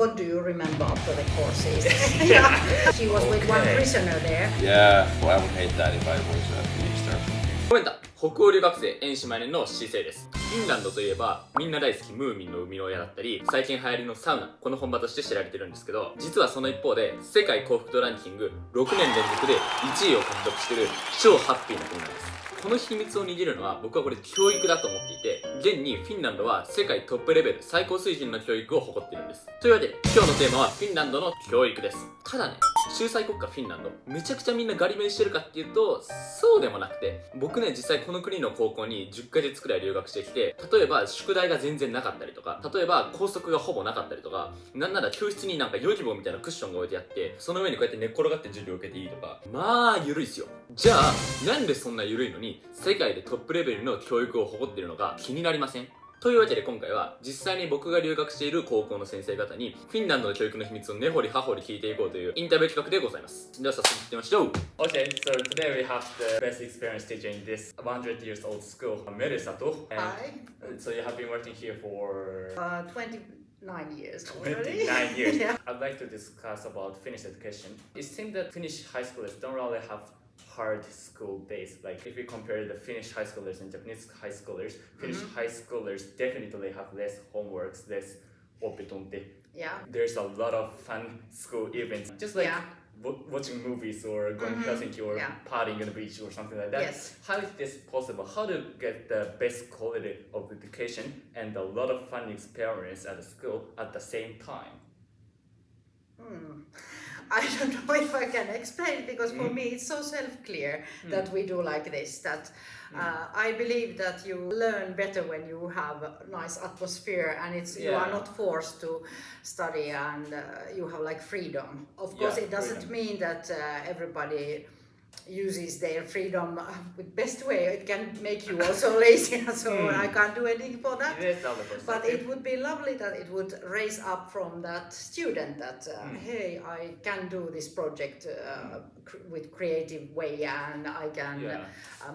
What do you remember after the courses? Yeah, she was with one prisoner there. Yeah, well, I would hate that if I was a minister. コメント、北欧留学生演師前のしせいです。フィンランドといえばみんな大好きムーミンの生みの親だったり、最近流行りのサウナ、この本場として知られてるんですけど、実はその一方で世界幸福度ランキング6年連続で1位を獲得してる超ハッピーな国なんです。この秘密を握るのは僕はこれ教育だと思っていて、現にフィンランドは世界トップレベル最高水準の教育を誇っているんです。というわけで今日のテーマはフィンランドの教育です。ただね、秀才国家フィンランドめちゃくちゃみんなガリ勉してるかっていうとそうでもなくて、僕ね実際この国の高校に10ヶ月くらい留学してきて、例えば宿題が全然なかったりとか、例えば校則がほぼなかったりとか、なんなら教室になんかヨギボーみたいなクッションが置いてあって、その上にこうやって寝っ転がって授業を受けていいとか、まあ緩いっすよ。じゃあなんでそんな緩いのに世界でトップレベルの教育を誇っているのか気になりません？というわけで今回は実際に僕が留学している高校の先生方にフィンランドの教育の秘密を根掘り葉掘り聞いていこうというインタビュー企画でございます。では早速行ってみましょう。 Okay, so today we have the best experience teaching this 100 years old school, Merusato. Hi. So you have been working here for 29 years already. 29 years. Yeah. I'd like to discuss about Finnish education. It seems that Finnish high schoolers don't really have hard school days. Like if you compare the Finnish high schoolers and Japanese high schoolers, Finnish high schoolers definitely have less homeworks, less oppitunti. Yeah. There's a lot of fun school events, just like watching movies or going to Helsinki or partying on the beach or something like that. Yes. How is this possible? How to get the best quality of education and a lot of fun experience at the school at the same time? I don't know if I can explain, because for me it's so self-clear that we do like this, that I believe that you learn better when you have a nice atmosphere and you are not forced to study, and you have like freedom. Of course it doesn't mean that everybody uses their freedom with best way. It can make you also lazy and so on. I can't do anything for that. But it would be lovely that it would raise up from that student that hey, I can do this project with creative way, and I can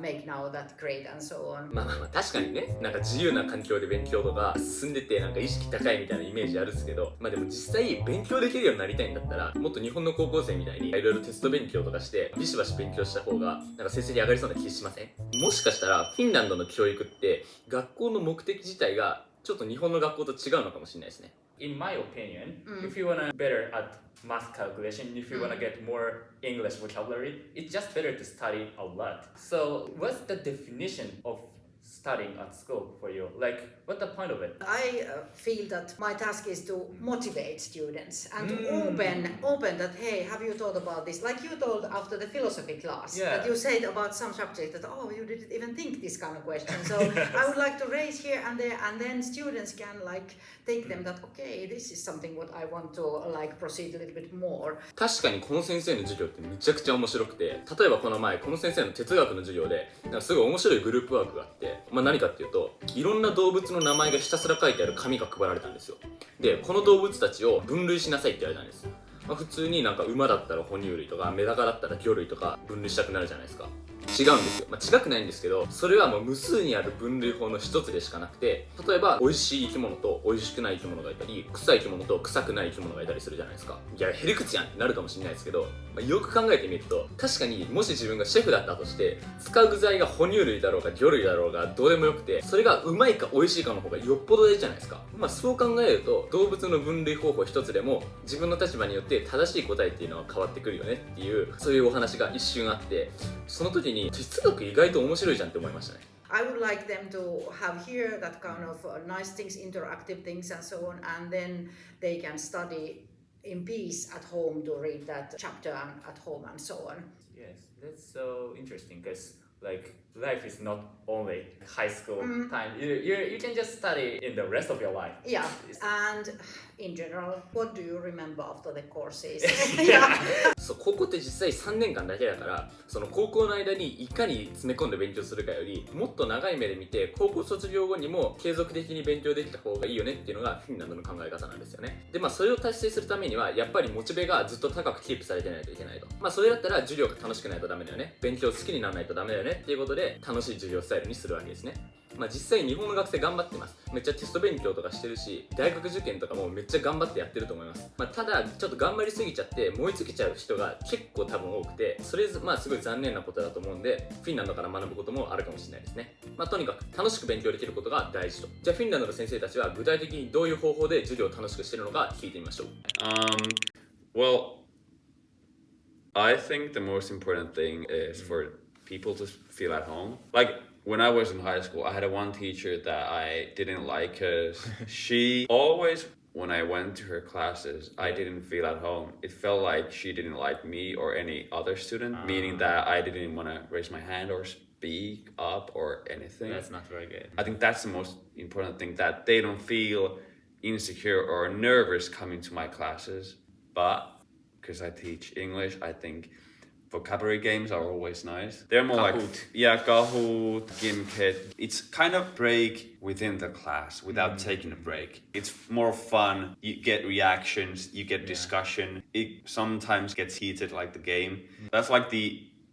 make now that great and so on. まあ確かにね、なんか自由な環境で勉強とか進んでてなんか意識高いみたいなイメージあるんですけど、まあでも実際勉強できるようになりたいんだったら、もっと日本の高校生みたいにいろいろテスト勉強とかしてビシバシ勉強した方がなんか成績上がりそうな気しません？もしかしたらフィンランドの教育って学校の目的自体がちょっと日本の学校と違うのかもしれないですね。In my opinion, if you wanna better at math calculation, if you wanna get more English vocabulary, it's just better to study a lot. So what's the definition of studying at school for you? Like, what's the point of it? I feel that my task is to motivate students and to open that, hey, have you thought about this? Like you told after the philosophy class, that you said about some subject that, oh, you didn't even think this kind of question. So I would like to raise here and there, and then students can like take them that, okay, this is something what I want to like proceed a little bit more. 確かにこの先生の授業ってめちゃくちゃ面白くて、例えばこの前この先生の哲学の授業でなんかすごい面白いグループワークがあって、何かっていうと、いろんな動物の名前がひたすら書いてある紙が配られたんですよ。で、この動物たちを分類しなさいって言われたんです。普通になんか馬だったら哺乳類とかメダカだったら魚類とか分類したくなるじゃないですか。違うんですよ。違くないんですけど、それはもう無数にある分類法の一つでしかなくて、例えば美味しい生き物と美味しくない生き物がいたり、臭い生き物と臭くない生き物がいたりするじゃないですか。いや、へりくつやんってなるかもしれないですけど、よく考えてみると、確かにもし自分がシェフだったとして、使う具材が哺乳類だろうが魚類だろうがどうでもよくて、それがうまいか美味しいかの方がよっぽど大事じゃないですか。そう考えると、動物の分類方法一つでも自分の立場によって正しい答えっていうのは変わってくるよねっていう、そういうお話が一瞬あって、その時に哲学意外と面白いじゃんって思いましたね。I would like them to have here that kind of nice things, interactive things and so on, and then they can study in peace at home to read that chapter at home and so on. Yes, that's so interesting because like life is not only high school time. You can just study in the rest of your life. Yeah, and in general, what do you remember after the courses? そう、高校って実際3年間だけだから、その高校の間にいかに詰め込んで勉強するかよりもっと長い目で見て、高校卒業後にも継続的に勉強できた方がいいよねっていうのがフィンランドの考え方なんですよね。で、それを達成するためにはやっぱりモチベがずっと高くキープされてないといけないと。それだったら授業が楽しくないとダメだよね、勉強好きにならないとダメだよねっていうことで、で楽しい授業スタイルにするわけですね。実際日本の学生頑張ってます。めっちゃテスト勉強とかしてるし、大学受験とかもめっちゃ頑張ってやってると思います。ただちょっと頑張りすぎちゃって燃え尽きちゃう人が結構多分多くて、それすごい残念なことだと思うんで、フィンランドから学ぶこともあるかもしれないですね。とにかく楽しく勉強できることが大事と。じゃあフィンランドの先生たちは具体的にどういう方法で授業を楽しくしてるのか聞いてみましょう。Well, I think the most important thing is for people to feel at home. Like when I was in high school, I had one teacher that I didn't like because she always, when I went to her classes, I didn't feel at home. It felt like she didn't like me or any other student, meaning that I didn't want to raise my hand or speak up or anything. That's not very good. I think that's the most important thing, that they don't feel insecure or nervous coming to my classes. But because I teach English, I think vocabulary games are always nice. They're more Kahoot. Kahoot, Gimkit. It's kind of break within the class without taking a break. It's more fun. You get reactions, you get discussion. It sometimes gets heated like the game. That's like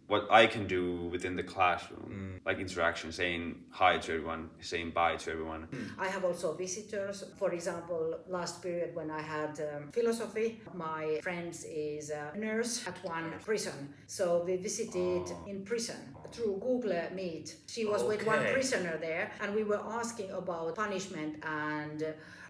what I can do within the classroom, like interaction, saying hi to everyone, saying bye to everyone. I have also visitors. For example, last period when I had philosophy, my friend is a nurse at one prison. So we visited in prison through Google Meet. She was with one prisoner there, and we were asking about punishment and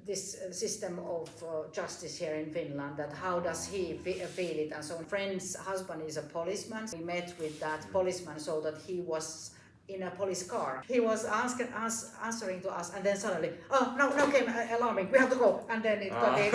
this system of justice here in Finland, that how does he feel it and so on. Friend's husband is a policeman. We met with that policeman so that he was in a police car. He was answering to us, and then suddenly, now came alarming, we have to go, and then it got in.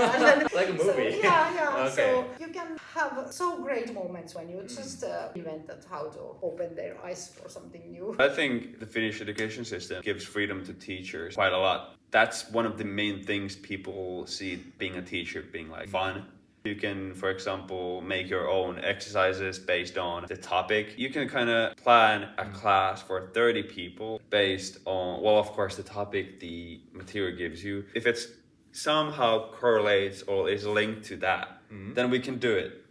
Like a movie. So, yeah. Okay. So you can have so great moments when you just invented how to open their eyes for something new. I think the Finnish education system gives freedom to teachers quite a lot. That's one of the main things people see being a teacher being like fun. You can, for example, make your own exercises based on the topic. You can kind of plan a class for 30 people based on, well, of course, the topic the material gives you. If it's somehow correlates or is linked to that, then we can do it.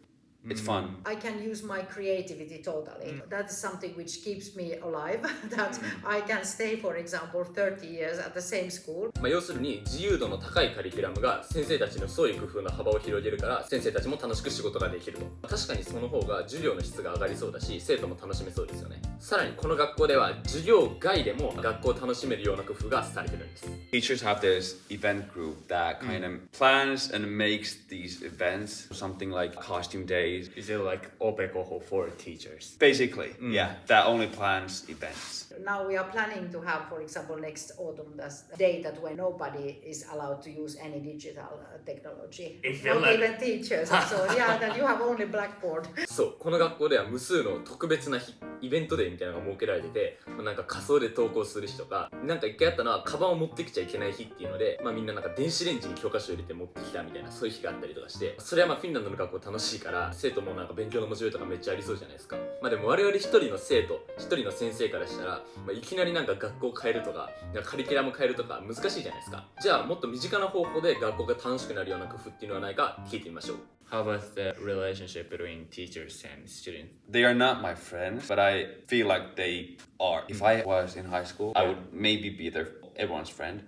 It's fun. I can use my creativity totally. That's something which keeps me alive, that I can stay, for example, 30 years at the same school. 要するに自由度の高いカリキュラムが先生たちの創意工夫の幅を広げるから、先生たちも楽しく仕事ができると。確かにその方が授業の質が上がりそうだし、生徒も楽しめそうですよね。さらにこの学校では授業外でも学校を楽しめるような工夫がされてるんです。Teachers have this event group that kind of plans and makes these events, something like costume days. Is it like opekoho for teachers? Basically, yeah, that only plans events. Now we are planning to have, for example, next autumn, the day that when nobody is allowed to use any digital technology. Not even teachers. So yeah, that you have only blackboard. そう、この学校では無数の特別な日、イベントデーみたいなのが設けられてて、なんか仮装で登校する日とか、なんか一回あったのはカバンを持ってきちゃいけない日っていうので、みんななんか電子レンジに教科書を入れて持ってきたみたいな、そういう日があったりとかして、それはフィンランドの学校楽しいから、生徒もなんか勉強の面白いとかめっちゃありそうじゃないですか。でも我々一人の生徒、一人の先生からしたら、いきなりなんか学校を変えるとか、カリキュラム変えるとか難しいじゃないですか。じゃあもっと身近な方法で学校が楽しくなるような工夫っていうのはないか聞いてみましょう。How about the relationship between teachers and students? They are not my friends, but I feel like they are. If I was in high school, I would maybe be everyone's friend.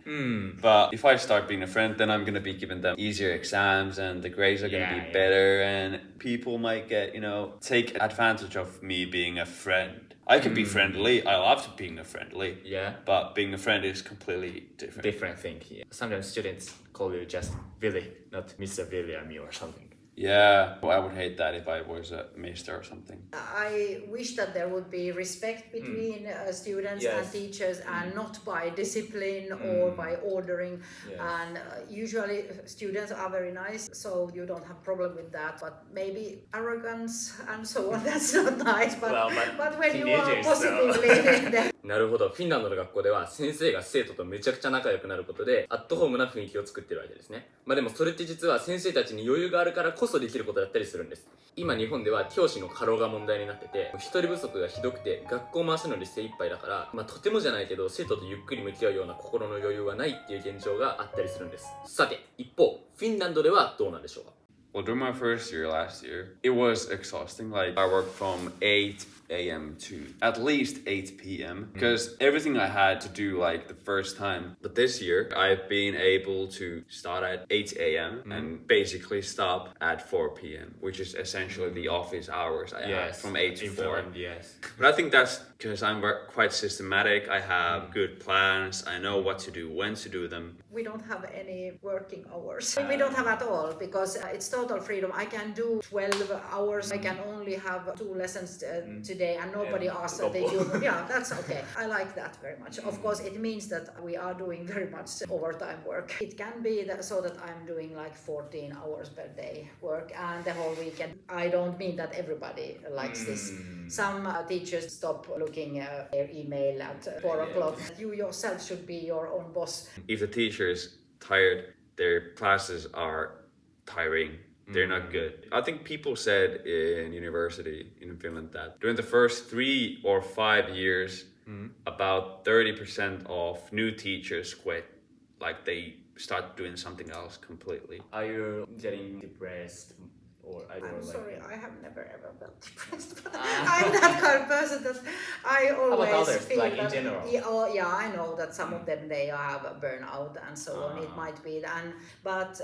But if I start being a friend, then I'm going to be giving them easier exams and the grades are going to be better, and people might get, take advantage of me being a friend. I can be friendly. I love being a friendly. Yeah. But being a friend is completely different. Different thing here. Sometimes students call you just Willy, not Mr. William or something. Yeah, well, I would hate that if I was a mister or something. I wish that there would be respect between students and teachers, and not by discipline or by ordering. Yes. And usually students are very nice, so you don't have problem with that. But maybe arrogance and so on, that's not nice. But when you are positively, then なるほど。フィンランドの学校では先生が生徒とめちゃくちゃ仲良くなることでアットホームな雰囲気を作ってるわけですね。でもそれって実は先生たちに余裕があるからこそできることだったりするんです。今日本では教師の過労が問題になってて、人手不足がひどくて学校を回すのに精一杯だから、とてもじゃないけど生徒とゆっくり向き合うような心の余裕はないっていう現状があったりするんです。さて、一方フィンランドではどうなんでしょうか。Well, during my first year last year, it was exhausting. Like, I worked from 8 a.m. to at least 8 p.m. because everything I had to do like the first time. But this year, I've been able to start at 8 a.m. and basically stop at 4 p.m., which is essentially the office hours I had from 8 to 4. Finland, yes. But I think that's because I'm quite systematic. I have good plans. I know what to do, when to do them. We don't have any working hours. We don't have at all because it's total freedom. I can do 12 hours. I can only have 2 lessons today and nobody asks that they do. Yeah, that's okay. I like that very much. Of course, it means that we are doing very much overtime work. It can be that, so that I'm doing like 14 hours per day work and the whole weekend. I don't mean that everybody likes this. Some teachers stop looking at their email at 4 o'clock. You yourself should be your own boss. If the teacher is tired, their classes are tiring. They're not good. I think people said in university in Finland that during the first 3 or 5 years, about 30% of new teachers quit. Like they start doing something else completely. Are you getting depressed? Or I'm sorry, I have never ever felt depressed. But I'm that kind of person that I always How about others, feel like in that, general? Yeah, I know that some of them they have a burnout and so on. It might be, but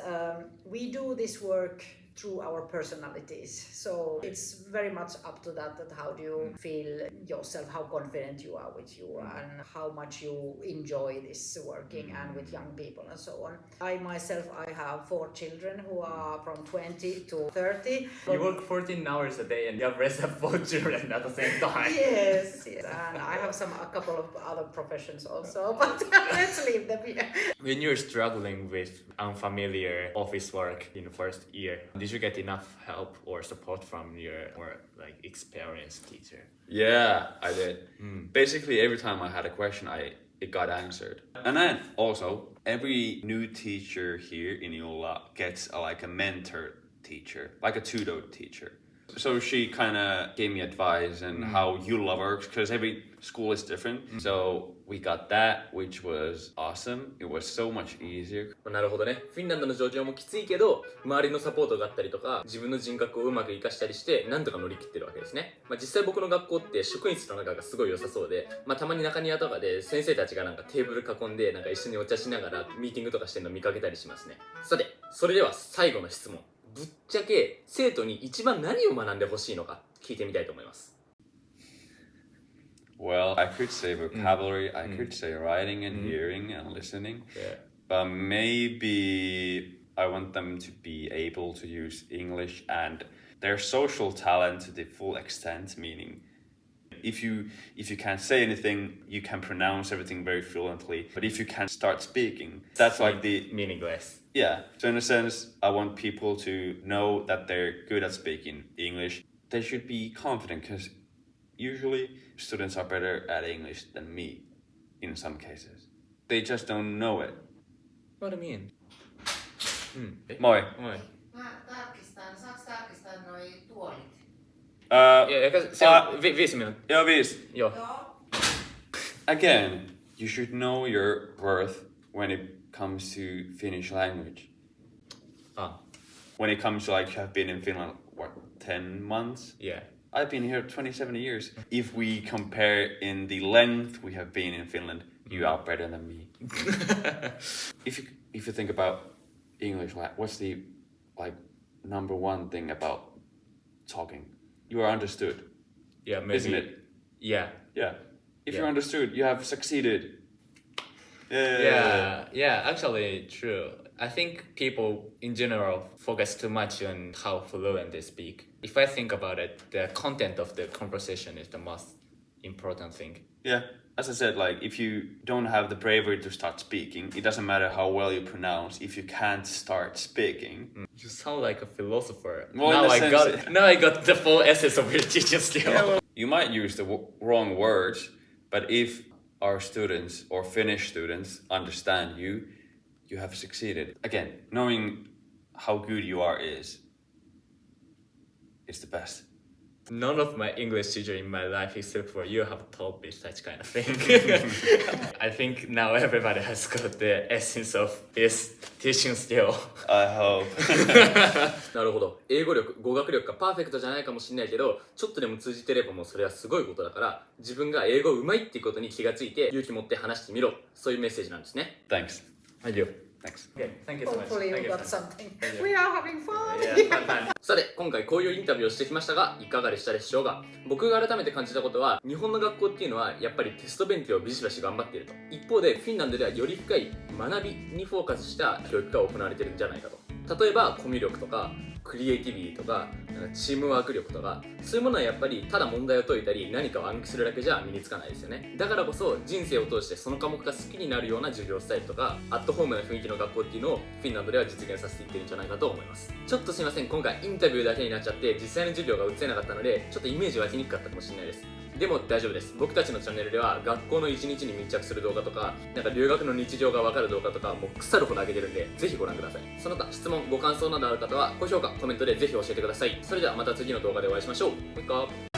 we do this work through our personalities. So it's very much up to that how do you feel yourself, how confident you are with you and how much you enjoy this working and with young people and so on. I myself, I have 4 children who are from 20 to 30. You work 14 hours a day and you have raised 4 children at the same time. Yes, and I have a couple of other professions also, but let's leave them here. When you're struggling with unfamiliar office work in the first year, did you get enough help or support from your more like experienced teacher? Yeah, I did. Basically, every time I had a question, it got answered. And then also, every new teacher here in Iola gets like a mentor teacher, like a tutor teacher. So she kind of gave me advice and how Iola works, because every school is different. So we got that, which was awesome. It was so much easier. なるほどね。フィンランドの状況もきついけど、周りのサポートがあったりとか、自分の人格をうまく活かしたりして、なんとか乗り切ってるわけですね。実際僕の学校って職員室の中がすごい良さそうで、たまに中庭とかで先生たちがなんかテーブル囲んで、なんか一緒にお茶しながらミーティングとかしてるの見かけたりしますね。さて、それでは最後の質問。ぶっちゃけ生徒に一番何を学んでほしいのか聞いてみたいと思います。Well, I could say vocabulary, I could say writing and hearing and listening, but maybe I want them to be able to use English and their social talent to the full extent, meaning if you can't say anything, you can pronounce everything very fluently, but if you can't start speaking, that's like the... Meaningless. Yeah, so in a sense, I want people to know that they're good at speaking English. They should be confident because usually students are better at English than me in some cases. They just don't know it. What do you mean? Moi. Moi. Saanko tarkistaa noi tuolit? Ja, 5 minuuttia. Joo, 5. Joo. Again, you should know your worth when it comes to Finnish language. When it comes to like you have been in Finland, what, 10 months? Yeah. I've been here 27 years. If we compare in the length we have been in Finland, you are better than me. If you think about English, what's the like number one thing about talking? You are understood. Yeah, maybe. Isn't it? Yeah. Yeah. If you're understood, you have succeeded. Yeah, actually true. I think people in general focus too much on how fluent they speak. If I think about it, the content of the conversation is the most important thing. Yeah. As I said, like if you don't have the bravery to start speaking, it doesn't matter how well you pronounce. If you can't start speaking, You sound like a philosopher. Well, now in a I got the full essence of your teaching skill. you might use the wrong words, but if our students or Finnish students understand you, you have succeeded. Again, knowing how good you are is the best. None of my English teacher in my life except for you have taught me such kind of thing. I think now everybody has got the essence of his teaching skill. I hope. なるほど。英語力、語学力がパーフェクトじゃないかもしれないけど、ちょっとでも通じてればもうそれはすごいことだから、自分が英語うまいっていうことに気がついて勇気持って話してみろ。そういうメッセージなんですね。Thanks. はい、了。Thanks. Okay, thank you so much. Hopefully Thank you you. got something. Thank you. We are having fun. Yeah, fun, fun. さて、今回こういうインタビューをしてきましたが、いかがでしたでしょうか。僕が改めて感じたことは、日本の学校っていうのはやっぱりテスト勉強をビシバシ頑張っていると。一方でフィンランドではより深い学びにフォーカスした教育が行われているんじゃないかと。例えばコミュ力とかクリエイティビティとか、チームワーク力とか、そういうものはやっぱりただ問題を解いたり何かを暗記するだけじゃ身につかないですよね。だからこそ人生を通してその科目が好きになるような授業スタイルとか、アットホームな雰囲気の学校っていうのをフィンランドでは実現させていってるんじゃないかと思います。ちょっとすいません、今回インタビューだけになっちゃって実際の授業が映せなかったのでちょっとイメージ湧きにくかったかもしれないです。でも大丈夫です。僕たちのチャンネルでは学校の一日に密着する動画とか、なんか留学の日常がわかる動画とかもう腐るほど上げてるんで、ぜひご覧ください。その他質問、ご感想などある方は高評価、コメントでぜひ教えてください。それではまた次の動画でお会いしましょう。もう一回。